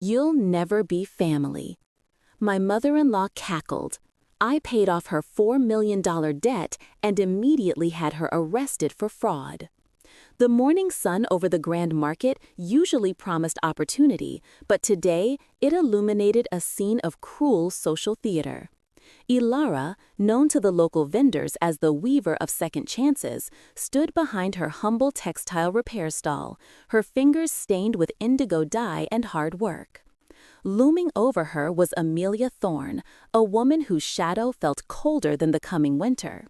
You'll never be family. My mother-in-law cackled. I paid off her $4 million debt and immediately had her arrested for fraud. The morning sun over the Grand Market usually promised opportunity, but today it illuminated a scene of cruel social theater. Ilara, known to the local vendors as the weaver of second chances, stood behind her humble textile repair stall, her fingers stained with indigo dye and hard work. Looming over her was Amelia Thorne, a woman whose shadow felt colder than the coming winter.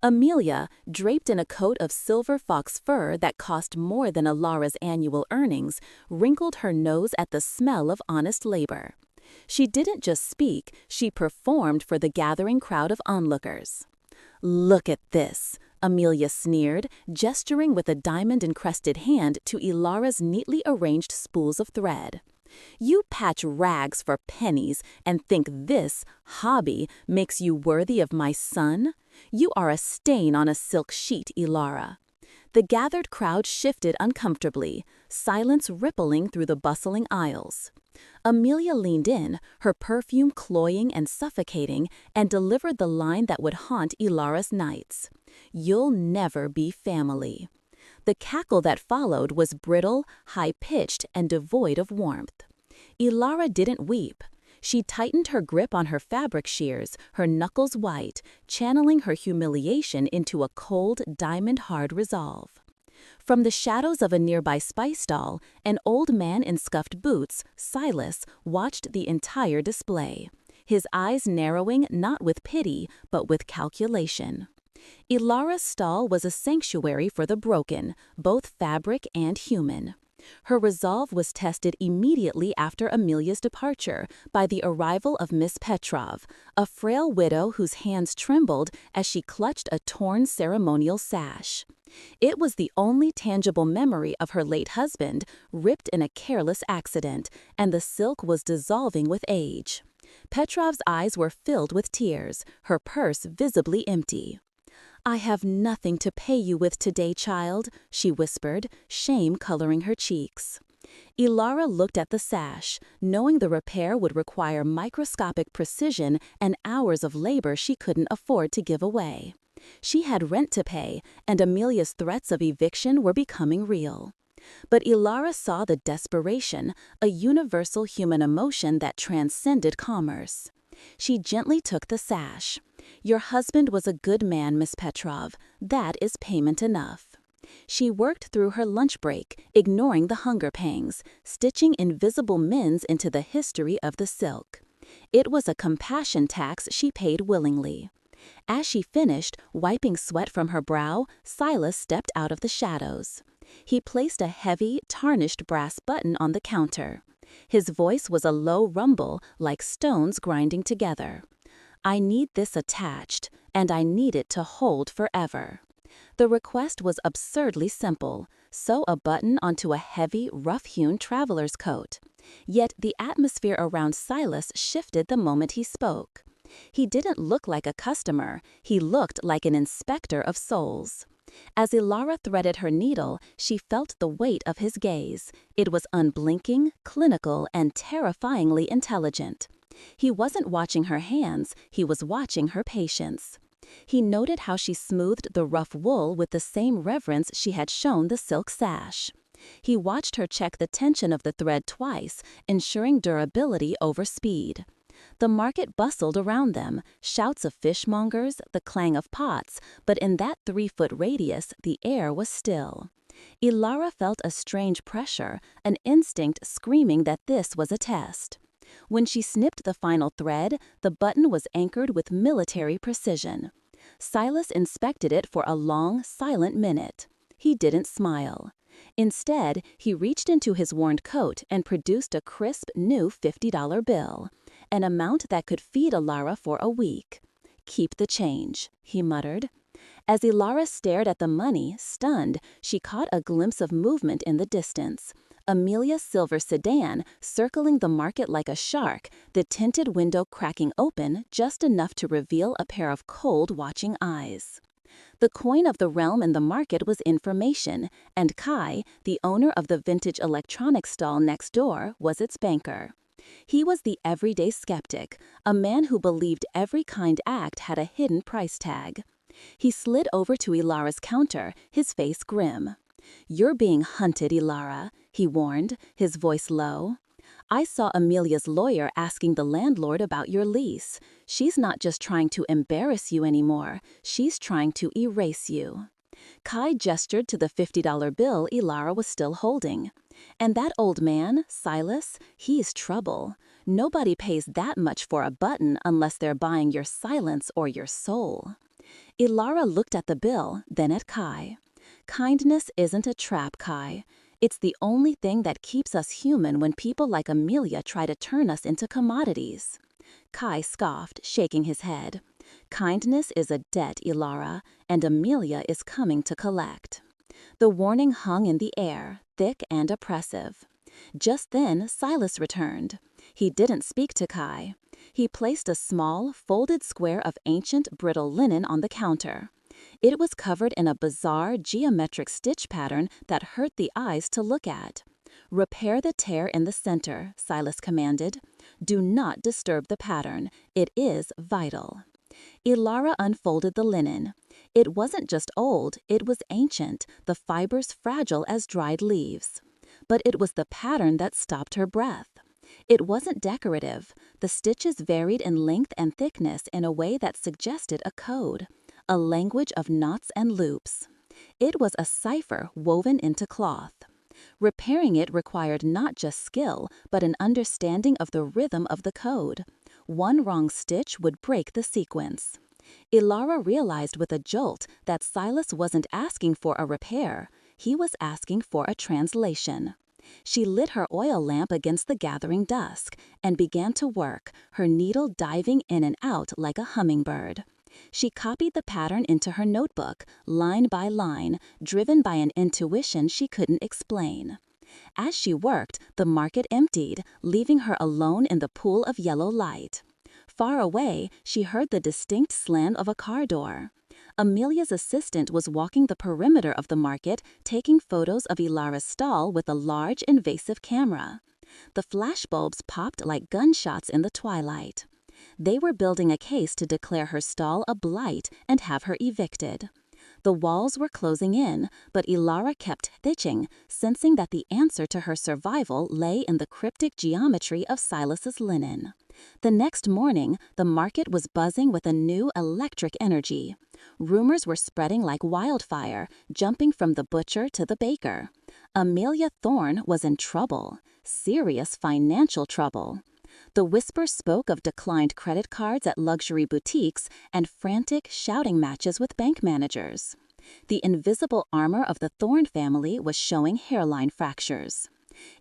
Amelia, draped in a coat of silver fox fur that cost more than Ilara's annual earnings, wrinkled her nose at the smell of honest labor. She didn't just speak, she performed for the gathering crowd of onlookers. "Look at this," Amelia sneered, gesturing with a diamond-encrusted hand to Ilara's neatly arranged spools of thread. "You patch rags for pennies and think this hobby makes you worthy of my son? You are a stain on a silk sheet, Ilara." The gathered crowd shifted uncomfortably, silence rippling through the bustling aisles. Amelia leaned in, her perfume cloying and suffocating, and delivered the line that would haunt Ilara's nights. "You'll never be family." The cackle that followed was brittle, high-pitched, and devoid of warmth. Ilara didn't weep. She tightened her grip on her fabric shears, her knuckles white, channeling her humiliation into a cold, diamond-hard resolve. From the shadows of a nearby spice stall, an old man in scuffed boots, Silas, watched the entire display, his eyes narrowing not with pity, but with calculation. Ilara's stall was a sanctuary for the broken, both fabric and human. Her resolve was tested immediately after Amelia's departure by the arrival of Miss Petrov, a frail widow whose hands trembled as she clutched a torn ceremonial sash. It was the only tangible memory of her late husband, ripped in a careless accident, and the silk was dissolving with age. Petrov's eyes were filled with tears, her purse visibly empty. "I have nothing to pay you with today, child," she whispered, shame coloring her cheeks. Ilara looked at the sash, knowing the repair would require microscopic precision and hours of labor she couldn't afford to give away. She had rent to pay, and Amelia's threats of eviction were becoming real. But Ilara saw the desperation, a universal human emotion that transcended commerce. She gently took the sash. "Your husband was a good man, Miss Petrov. That is payment enough." She worked through her lunch break, ignoring the hunger pangs, stitching invisible mends into the history of the silk. It was a compassion tax she paid willingly. As she finished, wiping sweat from her brow, Silas stepped out of the shadows. He placed a heavy, tarnished brass button on the counter. His voice was a low rumble, like stones grinding together. "I need this attached, and I need it to hold forever." The request was absurdly simple: sew a button onto a heavy, rough-hewn traveler's coat. Yet the atmosphere around Silas shifted the moment he spoke. He didn't look like a customer, he looked like an inspector of souls. As Ilara threaded her needle, she felt the weight of his gaze. It was unblinking, clinical, and terrifyingly intelligent. He wasn't watching her hands, he was watching her patience. He noted how she smoothed the rough wool with the same reverence she had shown the silk sash. He watched her check the tension of the thread twice, ensuring durability over speed. The market bustled around them, shouts of fishmongers, the clang of pots, but in that 3-foot radius the air was still. Ilara felt a strange pressure, an instinct screaming that this was a test. When she snipped the final thread, the button was anchored with military precision. Silas inspected it for a long, silent minute. He didn't smile. Instead, he reached into his worn coat and produced a crisp new $50 bill, an amount that could feed Ilara for a week. "Keep the change," he muttered. As Ilara stared at the money, stunned, she caught a glimpse of movement in the distance. Amelia's silver sedan, circling the market like a shark, the tinted window cracking open just enough to reveal a pair of cold, watching eyes. The coin of the realm in the market was information, and Kai, the owner of the vintage electronics stall next door, was its banker. He was the everyday skeptic, a man who believed every kind act had a hidden price tag. He slid over to Ilara's counter, his face grim. "You're being hunted, Ilara," he warned, his voice low. "I saw Amelia's lawyer asking the landlord about your lease. She's not just trying to embarrass you anymore, she's trying to erase you." Kai gestured to the $50 bill Ilara was still holding. "And that old man, Silas, he's trouble. Nobody pays that much for a button unless they're buying your silence or your soul." Ilara looked at the bill, then at Kai. "Kindness isn't a trap, Kai. It's the only thing that keeps us human when people like Amelia try to turn us into commodities." Kai scoffed, shaking his head. "Kindness is a debt, Ilara, and Amelia is coming to collect." The warning hung in the air, thick and oppressive. Just then, Silas returned. He didn't speak to Kai. He placed a small, folded square of ancient, brittle linen on the counter. It was covered in a bizarre, geometric stitch pattern that hurt the eyes to look at. "Repair the tear in the center," Silas commanded. "Do not disturb the pattern. It is vital." Ilara unfolded the linen. It wasn't just old, it was ancient, the fibers fragile as dried leaves. But it was the pattern that stopped her breath. It wasn't decorative. The stitches varied in length and thickness in a way that suggested a code, a language of knots and loops. It was a cipher woven into cloth. Repairing it required not just skill, but an understanding of the rhythm of the code. One wrong stitch would break the sequence. Ilara realized with a jolt that Silas wasn't asking for a repair, he was asking for a translation. She lit her oil lamp against the gathering dusk and began to work, her needle diving in and out like a hummingbird. She copied the pattern into her notebook, line by line, driven by an intuition she couldn't explain. As she worked, the market emptied, leaving her alone in the pool of yellow light. Far away, she heard the distinct slam of a car door. Amelia's assistant was walking the perimeter of the market, taking photos of Ilara's stall with a large, invasive camera. The flashbulbs popped like gunshots in the twilight. They were building a case to declare her stall a blight and have her evicted. The walls were closing in, but Ilara kept stitching, sensing that the answer to her survival lay in the cryptic geometry of Silas's linen. The next morning, the market was buzzing with a new electric energy. Rumors were spreading like wildfire, jumping from the butcher to the baker. Amelia Thorne was in trouble, serious financial trouble. The whisper spoke of declined credit cards at luxury boutiques and frantic shouting matches with bank managers. The invisible armor of the Thorne family was showing hairline fractures.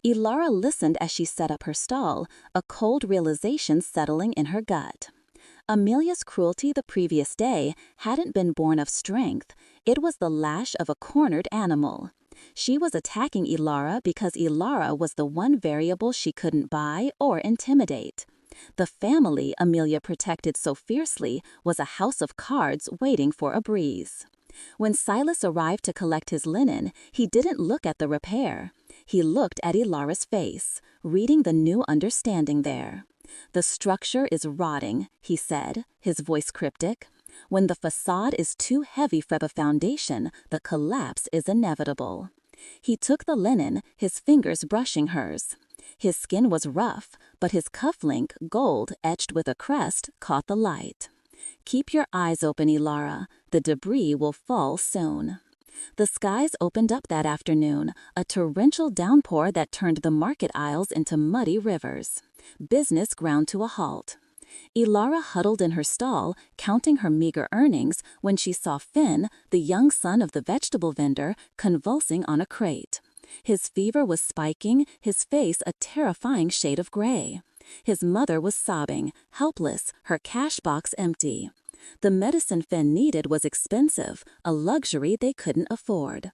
Ilara listened as she set up her stall, a cold realization settling in her gut. Amelia's cruelty the previous day hadn't been born of strength. It was the lash of a cornered animal. She was attacking Ilara because Ilara was the one variable she couldn't buy or intimidate. The family Amelia protected so fiercely was a house of cards waiting for a breeze. When Silas arrived to collect his linen, he didn't look at the repair. He looked at Ilara's face, reading the new understanding there. "The structure is rotting," he said, his voice cryptic. "When the facade is too heavy for the foundation, the collapse is inevitable." He took the linen, his fingers brushing hers. His skin was rough, but his cufflink, gold etched with a crest, caught the light. "Keep your eyes open, Ilara. The debris will fall soon." The skies opened up that afternoon, a torrential downpour that turned the market aisles into muddy rivers. Business ground to a halt. Ilara huddled in her stall, counting her meager earnings, when she saw Finn, the young son of the vegetable vendor, convulsing on a crate. His fever was spiking, his face a terrifying shade of gray. His mother was sobbing, helpless, her cash box empty. The medicine Finn needed was expensive, a luxury they couldn't afford.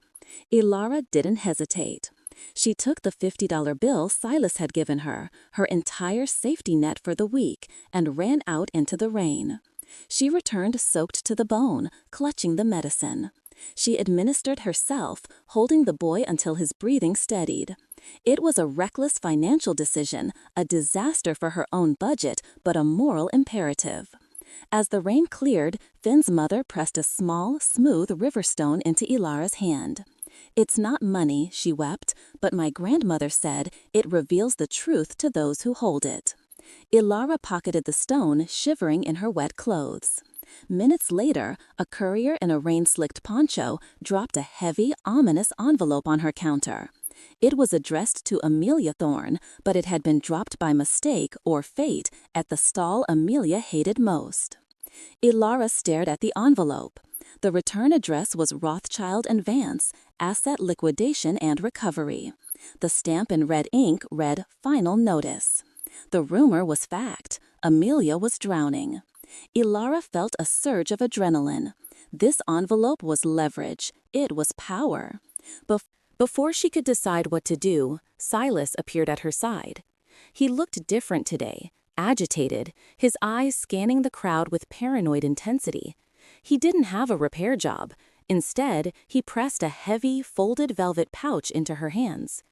Ilara didn't hesitate. She took the $50 bill Silas had given her, her entire safety net for the week, and ran out into the rain. She returned soaked to the bone, clutching the medicine. She administered herself, holding the boy until his breathing steadied. It was a reckless financial decision, a disaster for her own budget, but a moral imperative. As the rain cleared, Finn's mother pressed a small, smooth river stone into Ilara's hand. "It's not money," she wept, "but my grandmother said it reveals the truth to those who hold it." Ilara pocketed the stone, shivering in her wet clothes. Minutes later, a courier in a rain-slicked poncho dropped a heavy, ominous envelope on her counter. It was addressed to Amelia Thorne, but it had been dropped by mistake or fate at the stall Amelia hated most. Ilara stared at the envelope. The return address was Rothschild and Vance, Asset Liquidation and Recovery. The stamp in red ink read, "Final Notice." The rumor was fact. Amelia was drowning. Ilara felt a surge of adrenaline. This envelope was leverage. It was power. Before she could decide what to do, Silas appeared at her side. He looked different today, agitated, his eyes scanning the crowd with paranoid intensity. He didn't have a repair job. Instead, he pressed a heavy, folded velvet pouch into her hands.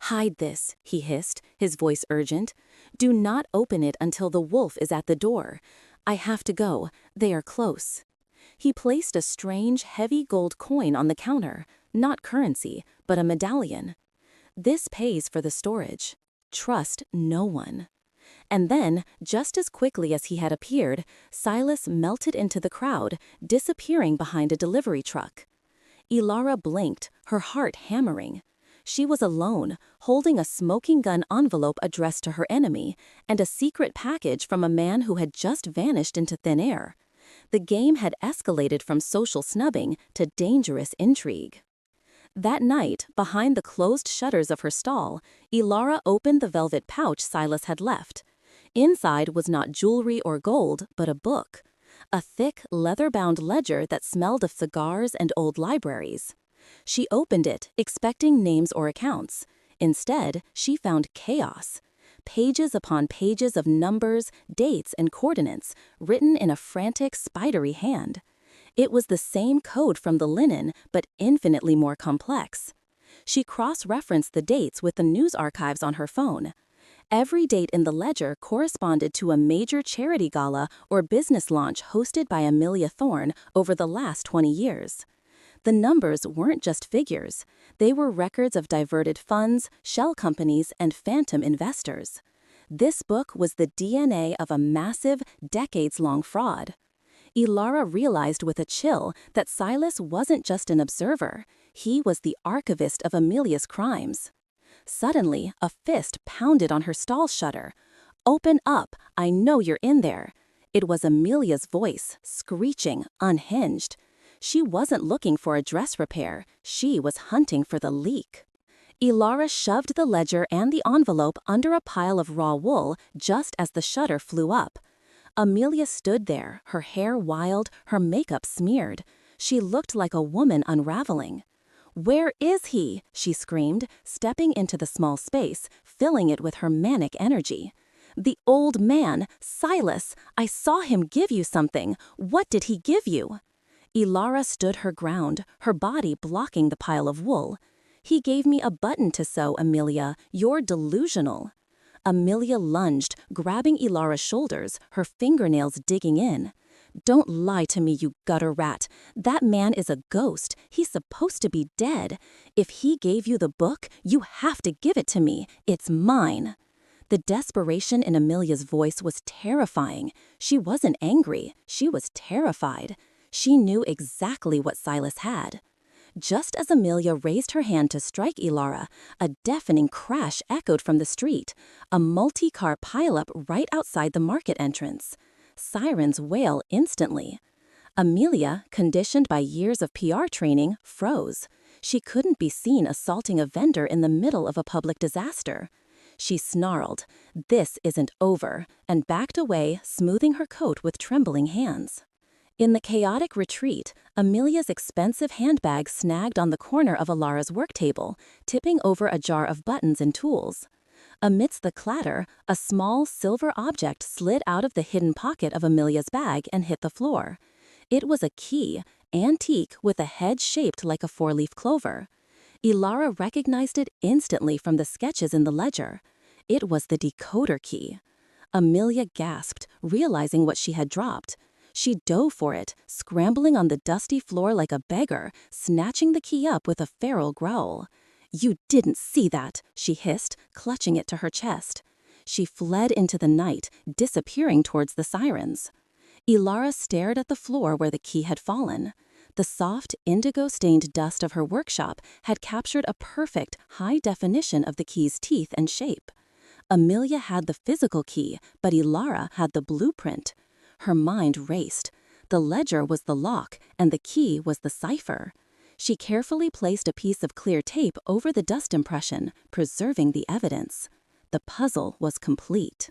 "Hide this," he hissed, his voice urgent. "Do not open it until the wolf is at the door. I have to go. They are close." He placed a strange, heavy gold coin on the counter, not currency, but a medallion. "This pays for the storage. Trust no one." And then, just as quickly as he had appeared, Silas melted into the crowd, disappearing behind a delivery truck. Ilara blinked, her heart hammering. She was alone, holding a smoking gun envelope addressed to her enemy, and a secret package from a man who had just vanished into thin air. The game had escalated from social snubbing to dangerous intrigue. That night, behind the closed shutters of her stall, Ilara opened the velvet pouch Silas had left. Inside was not jewelry or gold, but a book. A thick, leather-bound ledger that smelled of cigars and old libraries. She opened it, expecting names or accounts. Instead, she found chaos. Pages upon pages of numbers, dates, and coordinates, written in a frantic, spidery hand. It was the same code from the linen, but infinitely more complex. She cross-referenced the dates with the news archives on her phone. Every date in the ledger corresponded to a major charity gala or business launch hosted by Amelia Thorne over the last 20 years. The numbers weren't just figures. They were records of diverted funds, shell companies, and phantom investors. This book was the DNA of a massive, decades-long fraud. Ilara realized with a chill that Silas wasn't just an observer. He was the archivist of Amelia's crimes. Suddenly, a fist pounded on her stall shutter. "Open up! I know you're in there!" It was Amelia's voice, screeching, unhinged. She wasn't looking for a dress repair. She was hunting for the leak. Ilara shoved the ledger and the envelope under a pile of raw wool just as the shutter flew up. Amelia stood there, her hair wild, her makeup smeared. She looked like a woman unraveling. "Where is he?" she screamed, stepping into the small space, filling it with her manic energy. "The old man, Silas! I saw him give you something. What did he give you?" Ilara stood her ground, her body blocking the pile of wool. "He gave me a button to sew, Amelia. You're delusional." Amelia lunged, grabbing Ilara's shoulders, her fingernails digging in. "Don't lie to me, you gutter rat. That man is a ghost. He's supposed to be dead. If he gave you the book, you have to give it to me. It's mine." The desperation in Amelia's voice was terrifying. She wasn't angry. She was terrified. She knew exactly what Silas had. Just as Amelia raised her hand to strike Ilara, a deafening crash echoed from the street, a multi-car pileup right outside the market entrance. Sirens wail instantly. Amelia, conditioned by years of PR training, froze. She couldn't be seen assaulting a vendor in the middle of a public disaster. She snarled, "This isn't over," and backed away, smoothing her coat with trembling hands. In the chaotic retreat, Amelia's expensive handbag snagged on the corner of Ilara's work table, tipping over a jar of buttons and tools. Amidst the clatter, a small silver object slid out of the hidden pocket of Amelia's bag and hit the floor. It was a key, antique with a head shaped like a four-leaf clover. Ilara recognized it instantly from the sketches in the ledger. It was the decoder key. Amelia gasped, realizing what she had dropped. She dove for it, scrambling on the dusty floor like a beggar, snatching the key up with a feral growl. "You didn't see that," she hissed, clutching it to her chest. She fled into the night, disappearing towards the sirens. Ilara stared at the floor where the key had fallen. The soft, indigo-stained dust of her workshop had captured a perfect, high definition of the key's teeth and shape. Amelia had the physical key, but Ilara had the blueprint. Her mind raced. The ledger was the lock, and the key was the cipher. She carefully placed a piece of clear tape over the dust impression, preserving the evidence. The puzzle was complete.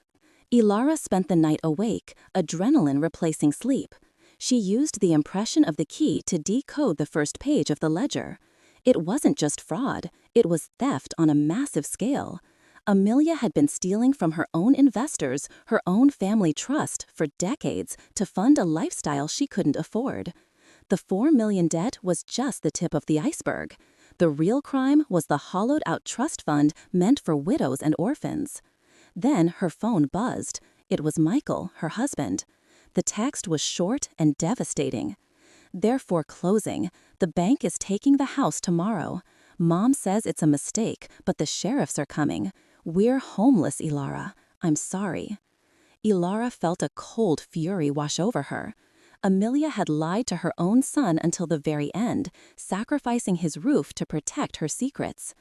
Ilara spent the night awake, adrenaline replacing sleep. She used the impression of the key to decode the first page of the ledger. It wasn't just fraud, it was theft on a massive scale. Amelia had been stealing from her own investors, her own family trust, for decades to fund a lifestyle she couldn't afford. The $4 million debt was just the tip of the iceberg. The real crime was the hollowed-out trust fund meant for widows and orphans. Then her phone buzzed. It was Michael, her husband. The text was short and devastating. "They're foreclosing. The bank is taking the house tomorrow. Mom says it's a mistake, but the sheriffs are coming. We're homeless, Ilara. I'm sorry." Ilara felt a cold fury wash over her. Amelia had lied to her own son until the very end, sacrificing his roof to protect her secrets.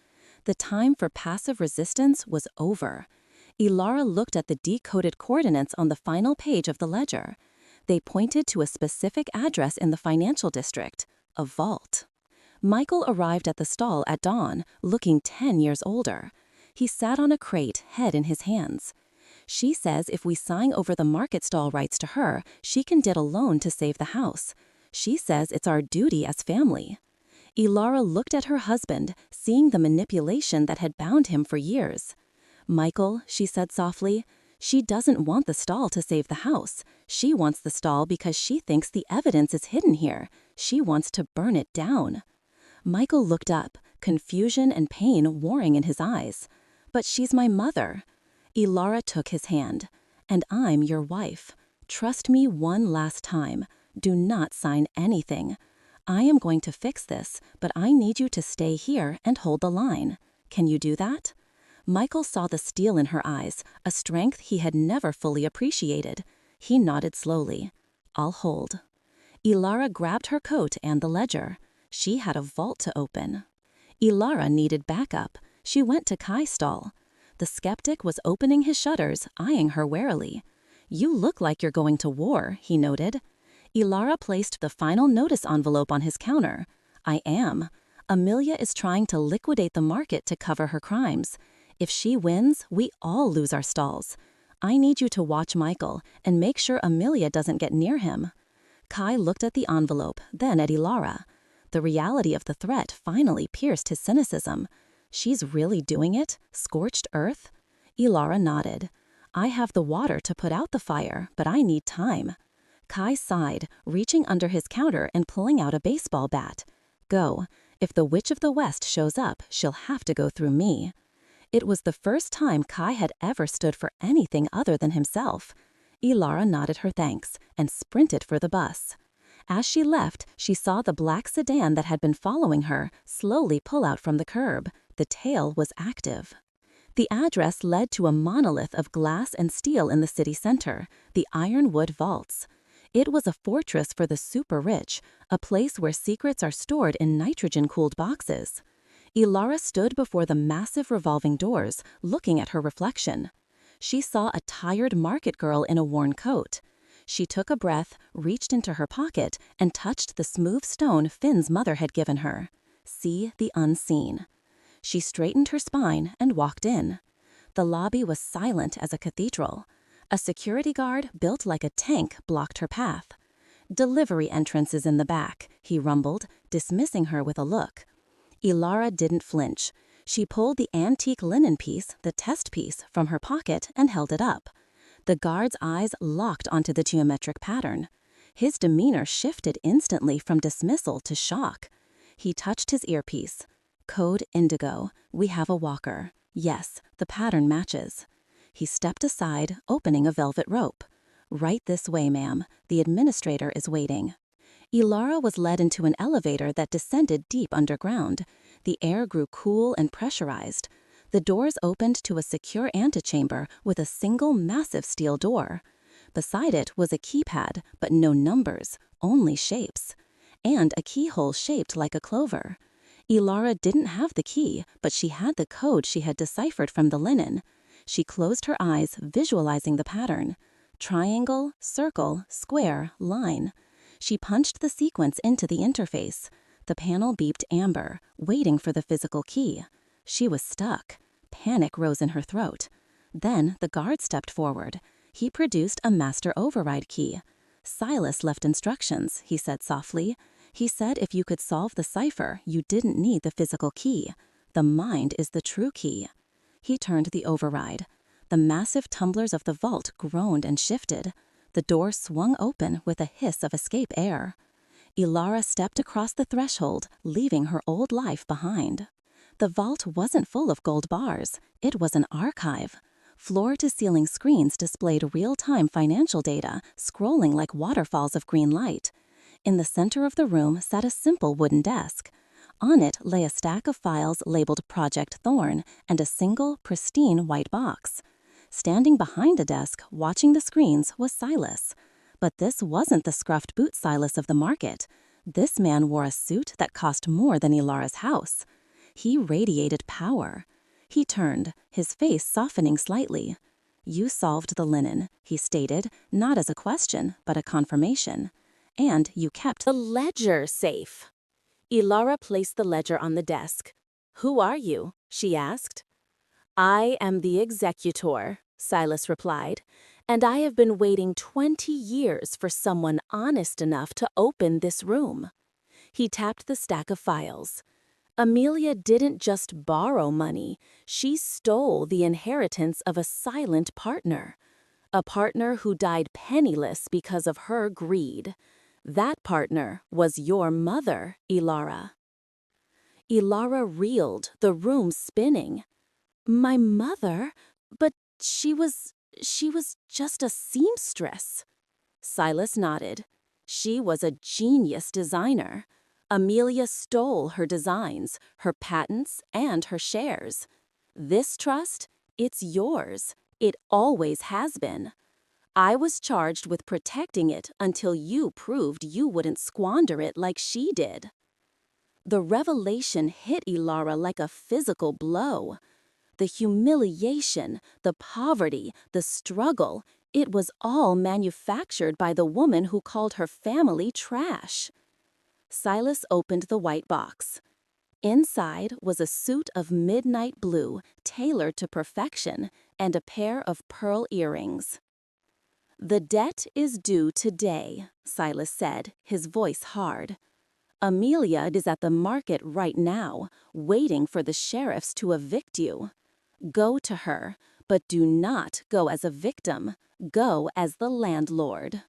The time for passive resistance was over. Ilara looked at the decoded coordinates on the final page of the ledger. They pointed to a specific address in the financial district, a vault. Michael arrived at the stall at dawn, looking 10 years older. He sat on a crate, head in his hands. "She says if we sign over the market stall rights to her, she can get a loan to save the house. She says it's our duty as family." Ilara looked at her husband, seeing the manipulation that had bound him for years. "Michael," she said softly, "she doesn't want the stall to save the house. She wants the stall because she thinks the evidence is hidden here. She wants to burn it down." Michael looked up, confusion and pain warring in his eyes. "But she's my mother." Ilara took his hand. "And I'm your wife. Trust me one last time. Do not sign anything. I am going to fix this, but I need you to stay here and hold the line. Can you do that?" Michael saw the steel in her eyes, a strength he had never fully appreciated. He nodded slowly. "I'll hold." Ilara grabbed her coat and the ledger. She had a vault to open. Ilara needed backup. She went to Kai's stall. The skeptic was opening his shutters, eyeing her warily. "You look like you're going to war," he noted. Ilara placed the final notice envelope on his counter. "I am. Amelia is trying to liquidate the market to cover her crimes. If she wins, we all lose our stalls. I need you to watch Michael and make sure Amelia doesn't get near him." Kai looked at the envelope, then at Ilara. The reality of the threat finally pierced his cynicism. "She's really doing it? Scorched earth?" Ilara nodded. "I have the water to put out the fire, but I need time." Kai sighed, reaching under his counter and pulling out a baseball bat. "Go. If the Witch of the West shows up, she'll have to go through me." It was the first time Kai had ever stood for anything other than himself. Ilara nodded her thanks and sprinted for the bus. As she left, she saw the black sedan that had been following her slowly pull out from the curb. The tail was active. The address led to a monolith of glass and steel in the city center, the Ironwood Vaults. It was a fortress for the super rich, a place where secrets are stored in nitrogen-cooled boxes. Ilara stood before the massive revolving doors, looking at her reflection. She saw a tired market girl in a worn coat. She took a breath, reached into her pocket, and touched the smooth stone Finn's mother had given her. See the unseen. She straightened her spine and walked in. The lobby was silent as a cathedral. A security guard built like a tank blocked her path. "Delivery entrance is in the back," he rumbled, dismissing her with a look. Ilara didn't flinch. She pulled the antique linen piece, the test piece, from her pocket and held it up. The guard's eyes locked onto the geometric pattern. His demeanor shifted instantly from dismissal to shock. He touched his earpiece. Code indigo. We have a walker. Yes, the pattern matches. He stepped aside, opening a velvet rope. Right this way, ma'am. The administrator is waiting. Ilara was led into an elevator that descended deep underground. The air grew cool and pressurized. The doors opened to a secure antechamber with a single massive steel door. Beside it was a keypad, but no numbers, only shapes. And a keyhole shaped like a clover. Ilara didn't have the key, but she had the code she had deciphered from the linen. She closed her eyes, visualizing the pattern. Triangle, circle, square, line. She punched the sequence into the interface. The panel beeped amber, waiting for the physical key. She was stuck. Panic rose in her throat. Then the guard stepped forward. He produced a master override key. Silas left instructions, he said softly. He said if you could solve the cipher, you didn't need the physical key. The mind is the true key. He turned the override. The massive tumblers of the vault groaned and shifted. The door swung open with a hiss of escape air. Ilara stepped across the threshold, leaving her old life behind. The vault wasn't full of gold bars. It was an archive. Floor-to-ceiling screens displayed real-time financial data, scrolling like waterfalls of green light. In the center of the room sat a simple wooden desk. On it lay a stack of files labeled Project Thorn and a single, pristine white box. Standing behind the desk, watching the screens, was Silas. But this wasn't the scruffed boot Silas of the market. This man wore a suit that cost more than Ilara's house. He radiated power. He turned, his face softening slightly. You solved the linen, he stated, not as a question, but a confirmation. And you kept the ledger safe. Ilara placed the ledger on the desk. Who are you? She asked. I am the executor, Silas replied, and I have been waiting 20 years for someone honest enough to open this room. He tapped the stack of files. Amelia didn't just borrow money, she stole the inheritance of a silent partner. A partner who died penniless because of her greed. That partner was your mother, Ilara. Ilara reeled, the room spinning. My mother? But she was just a seamstress. Silas nodded. She was a genius designer. Amelia stole her designs, her patents, and her shares. This trust, it's yours. It always has been. I was charged with protecting it until you proved you wouldn't squander it like she did. The revelation hit Ilara like a physical blow. The humiliation, the poverty, the struggle, it was all manufactured by the woman who called her family trash. Silas opened the white box. Inside was a suit of midnight blue, tailored to perfection, and a pair of pearl earrings. The debt is due today, Silas said, his voice hard. Amelia is at the market right now, waiting for the sheriffs to evict you. Go to her, but do not go as a victim. Go as the landlord.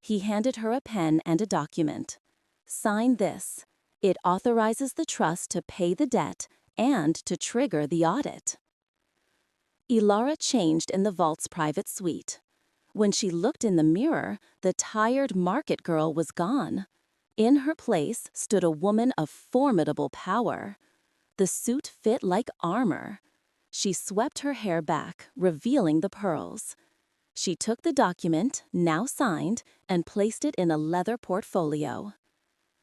He handed her a pen and a document. Sign this. It authorizes the trust to pay the debt and to trigger the audit. Ilara changed in the vault's private suite. When she looked in the mirror, the tired market girl was gone. In her place stood a woman of formidable power. The suit fit like armor. She swept her hair back, revealing the pearls. She took the document, now signed, and placed it in a leather portfolio.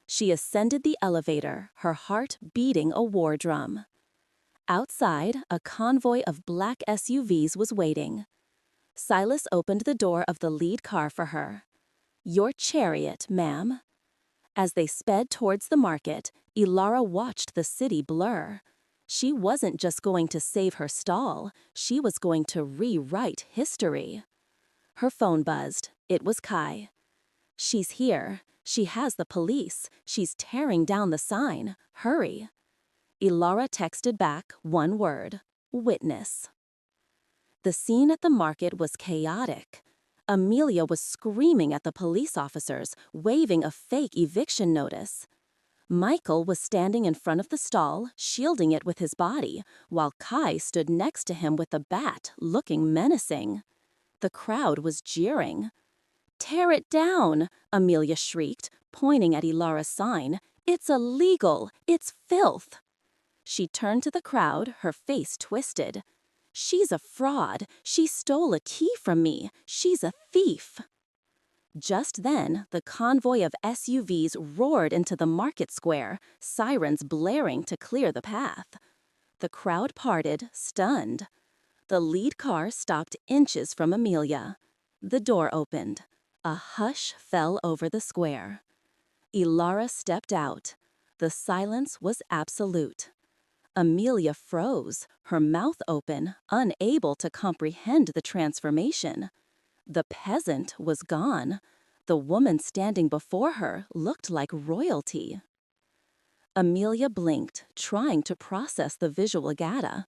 She ascended the elevator, her heart beating a war drum. Outside, a convoy of black SUVs was waiting. Silas opened the door of the lead car for her. Your chariot, ma'am. As they sped towards the market, Ilara watched the city blur. She wasn't just going to save her stall, she was going to rewrite history. Her phone buzzed. It was Kai. She's here. She has the police. She's tearing down the sign. Hurry. Ilara texted back one word: witness. The scene at the market was chaotic. Amelia was screaming at the police officers, waving a fake eviction notice. Michael was standing in front of the stall, shielding it with his body, while Kai stood next to him with a bat, looking menacing. The crowd was jeering. "Tear it down!" Amelia shrieked, pointing at Ilara's sign. "It's illegal! It's filth!" She turned to the crowd, her face twisted. "She's a fraud! She stole a key from me! She's a thief!" Just then, the convoy of SUVs roared into the market square, sirens blaring to clear the path. The crowd parted, stunned. The lead car stopped inches from Amelia. The door opened. A hush fell over the square. Ilara stepped out. The silence was absolute. Amelia froze, her mouth open, unable to comprehend the transformation. The peasant was gone. The woman standing before her looked like royalty. Amelia blinked, trying to process the visual data.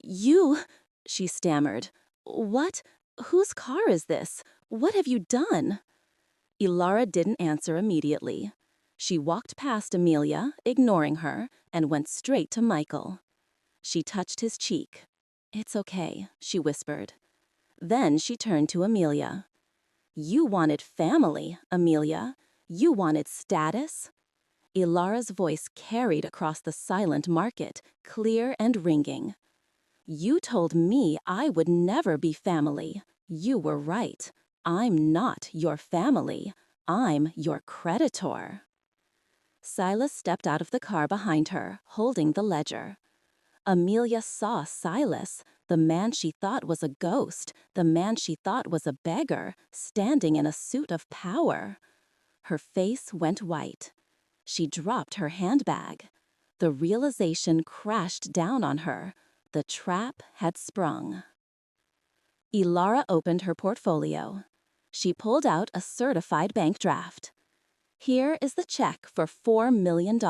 "You," she stammered. "What? Whose car is this? What have you done?" Ilara didn't answer immediately. She walked past Amelia, ignoring her, and went straight to Michael. She touched his cheek. "It's okay," she whispered. Then she turned to Amelia. "You wanted family, Amelia. You wanted status." Ilara's voice carried across the silent market, clear and ringing. "You told me I would never be family. You were right. I'm not your family. I'm your creditor." Silas stepped out of the car behind her, holding the ledger. Amelia saw Silas, the man she thought was a ghost, the man she thought was a beggar, standing in a suit of power. Her face went white. She dropped her handbag. The realization crashed down on her. The trap had sprung. Ilara opened her portfolio. She pulled out a certified bank draft. "Here is the check for $4 million,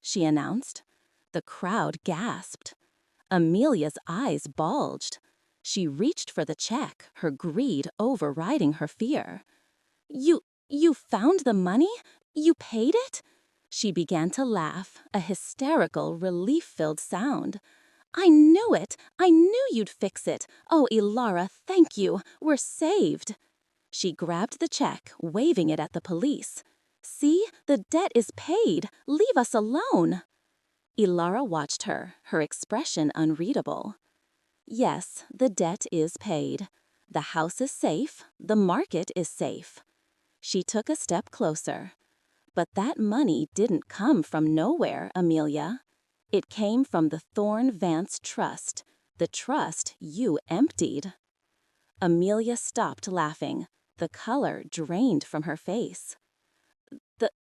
she announced. The crowd gasped. Amelia's eyes bulged. She reached for the check, her greed overriding her fear. You found the money? You paid it?" She began to laugh, a hysterical, relief-filled sound. "I knew it! I knew you'd fix it! Oh, Ilara, thank you! We're saved!" She grabbed the check, waving it at the police. "See? The debt is paid! Leave us alone!" Ilara watched her, her expression unreadable. "Yes, the debt is paid. The house is safe. The market is safe." She took a step closer. "But that money didn't come from nowhere, Amelia. It came from the Thorne Vance Trust, the trust you emptied." Amelia stopped laughing. The color drained from her face.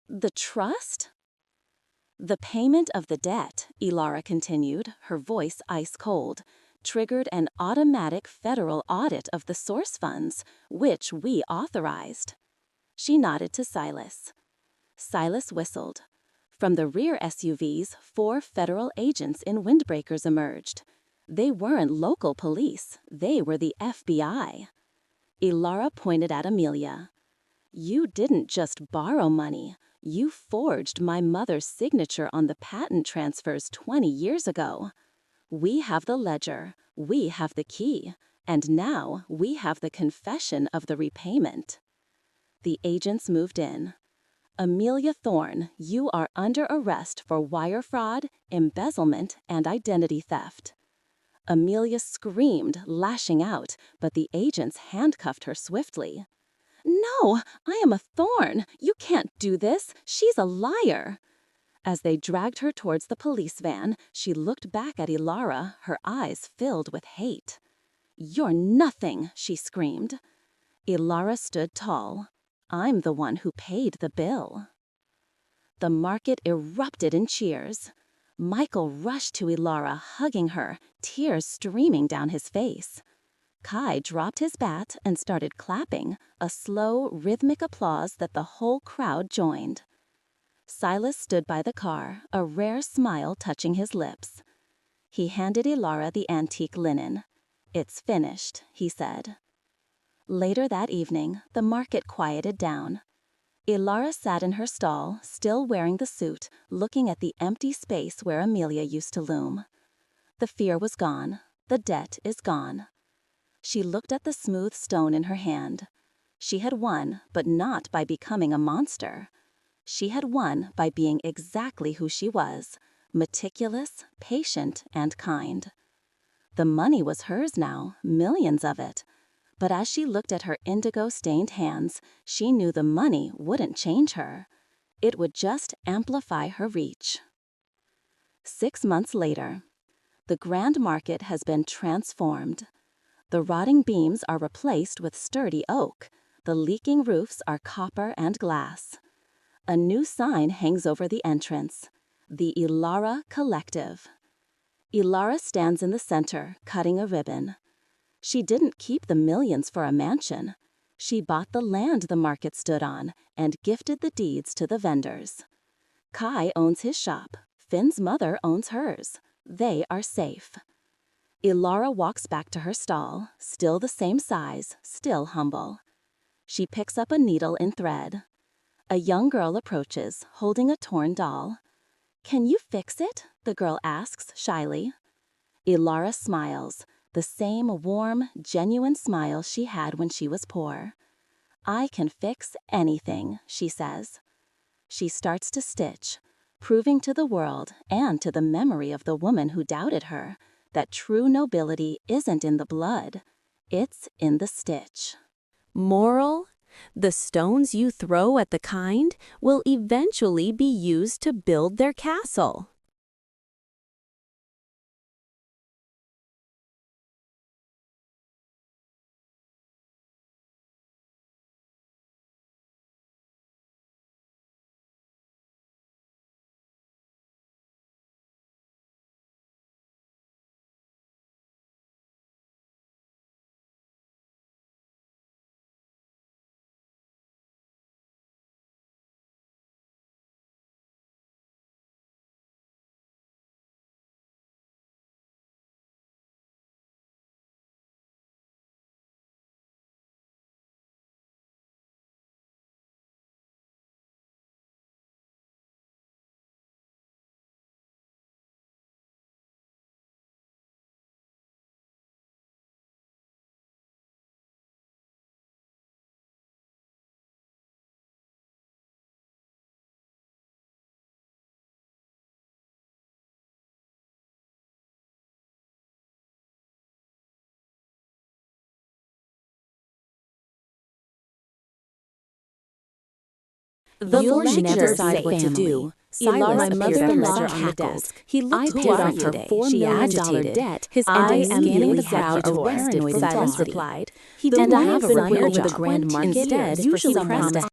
The trust?" "The payment of the debt," Ilara continued, her voice ice-cold, "triggered an automatic federal audit of the source funds, which we authorized." She nodded to Silas. Silas whistled. From the rear SUVs, 4 federal agents in windbreakers emerged. They weren't local police. They were the FBI. Ilara pointed at Amelia. "You didn't just borrow money. You forged my mother's signature on the patent transfers 20 years ago. We have the ledger. We have the key. And now we have the confession of the repayment." The agents moved in. "Amelia Thorne, you are under arrest for wire fraud, embezzlement, and identity theft." Amelia screamed, lashing out, but the agents handcuffed her swiftly. "No, I am a Thorne. You can't do this. She's a liar." As they dragged her towards the police van, she looked back at Ilara, her eyes filled with hate. "You're nothing," she screamed. Ilara stood tall. "I'm the one who paid the bill." The market erupted in cheers. Michael rushed to Ilara, hugging her, tears streaming down his face. Kai dropped his bat and started clapping, a slow, rhythmic applause that the whole crowd joined. Silas stood by the car, a rare smile touching his lips. He handed Ilara the antique linen. "It's finished," he said. Later that evening, the market quieted down. Ilara sat in her stall, still wearing the suit, looking at the empty space where Amelia used to loom. The fear was gone. The debt is gone. She looked at the smooth stone in her hand. She had won, but not by becoming a monster. She had won by being exactly who she was, meticulous, patient, and kind. The money was hers now, millions of it. But as she looked at her indigo-stained hands, she knew the money wouldn't change her. It would just amplify her reach. 6 months later, the Grand Market has been transformed. The rotting beams are replaced with sturdy oak. The leaking roofs are copper and glass. A new sign hangs over the entrance, the Ilara Collective. Ilara stands in the center, cutting a ribbon. She didn't keep the millions for a mansion. She bought the land the market stood on and gifted the deeds to the vendors. Kai owns his shop. Finn's mother owns hers. They are safe. Ilara walks back to her stall, still the same size, still humble. She picks up a needle and thread. A young girl approaches, holding a torn doll. "Can you fix it?" the girl asks shyly. Ilara smiles, the same warm, genuine smile she had when she was poor. "I can fix anything," she says. She starts to stitch, proving to the world and to the memory of the woman who doubted her that true nobility isn't in the blood, it's in the stitch. Moral: the stones you throw at the kind will eventually be used to build their castle. You'll never decide what to do. My mother-in-law on the desk. He looked paid off her $4 million debt. His scanning the crowd arrested for fraud. Silas replied, "He didn't have a run over the Grand Market. Instead, he promised